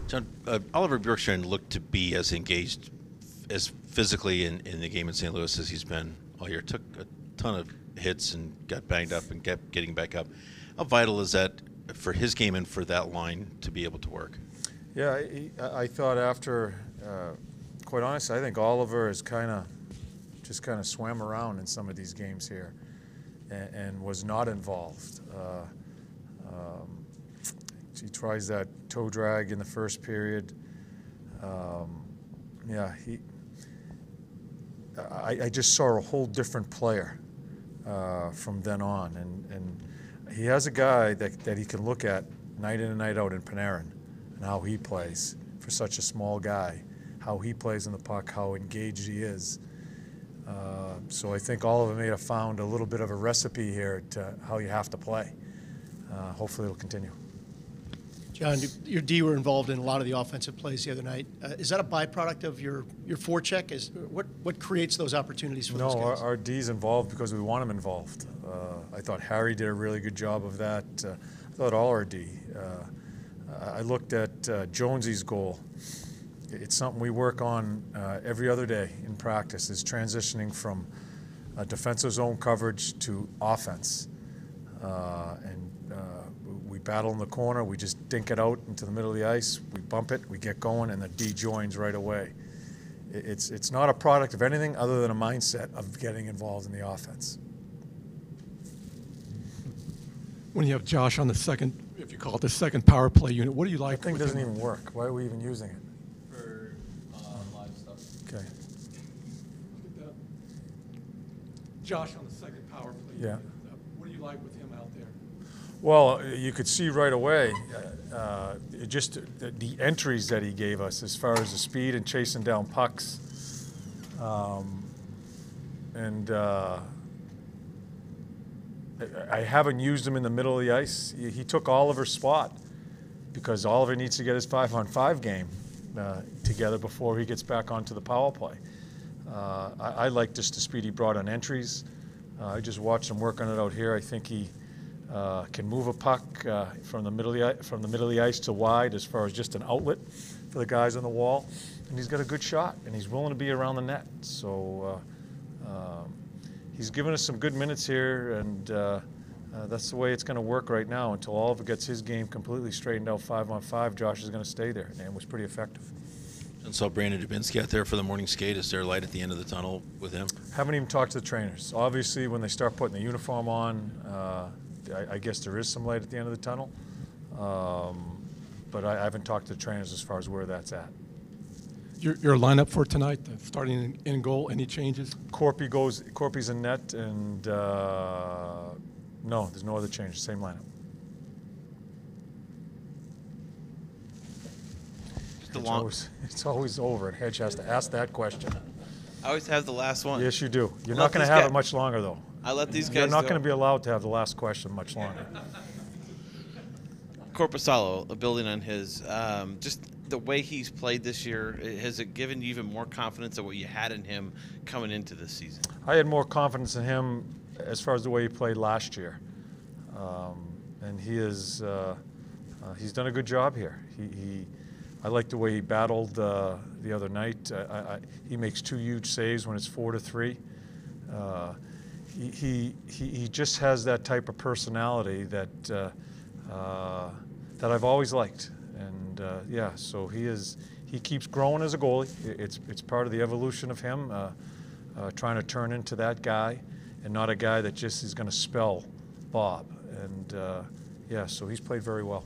John, Oliver Bjorkstrand looked to be as engaged as physically in the game in St. Louis as he's been all year. Took a ton of hits and got banged up and kept getting back up. How vital is that for his game and for that line to be able to work? Yeah, I thought after, quite honestly, I think Oliver has just kind of swam around in some of these games here and was not involved. He tries that toe drag in the first period. I just saw a whole different player from then on, and he has a guy that he can look at night in and night out in Panarin and how he plays for such a small guy, how he plays in the puck, how engaged he is. So I think Oliver may have found a little bit of a recipe here to how you have to play. Hopefully it'll continue. John, your D were involved in a lot of the offensive plays the other night. Is that a byproduct of your forecheck? What creates those opportunities for those guys? No, our D's involved because we want him involved. I thought Harry did a really good job of that. I thought all our D. I looked at Jonesy's goal. It's something we work on every other day in practice, is transitioning from defensive zone coverage to offense. We battle in the corner, we just dink it out into the middle of the ice, we bump it, we get going, and the D joins right away. It's not a product of anything other than a mindset of getting involved in the offense. When you have Josh on the second, if you call it the second power play unit, what do you like? That thing doesn't even work. Why are we even using it? For live stuff. Okay. Josh on the second power play Yeah. unit. What do you like with him out there? Well, you could see right away just the entries that he gave us as far as the speed and chasing down pucks. I haven't used him in the middle of the ice. He took Oliver's spot because Oliver needs to get his 5-on-5 game together before he gets back onto the power play. I like just the speed he brought on entries. I just watched him work on it out here. I think he can move a puck from the middle of the ice to wide as far as just an outlet for the guys on the wall. And he's got a good shot, and he's willing to be around the net. So he's given us some good minutes here, and that's the way it's going to work right now. Until Oliver gets his game completely straightened out 5-on-5, Josh is going to stay there, and it was pretty effective. And saw Brandon Dubinsky out there for the morning skate. Is there a light at the end of the tunnel with him? Haven't even talked to the trainers. Obviously, when they start putting the uniform on, I guess there is some light at the end of the tunnel. But I haven't talked to the trainers as far as where that's at. Your lineup for tonight, starting in goal, any changes? Korpi's in net, and no, there's no other changes. Same lineup. It's always over, and Hedge has to ask that question. I always have the last one. Yes, you do. You're not going to have it much longer, though. I let these guys You're not go. going to be allowed to have the last question much longer. Korpisalo, building on his, just the way he's played this year, has it given you even more confidence of what you had in him coming into this season? I had more confidence in him as far as the way he played last year. And he's done a good job here. I like the way he battled the other night. He makes 2 huge saves when it's 4-3. He just has that type of personality that I've always liked, and so he keeps growing as a goalie. It's part of the evolution of him trying to turn into that guy, and not a guy that just is going to spell Bob. And so he's played very well.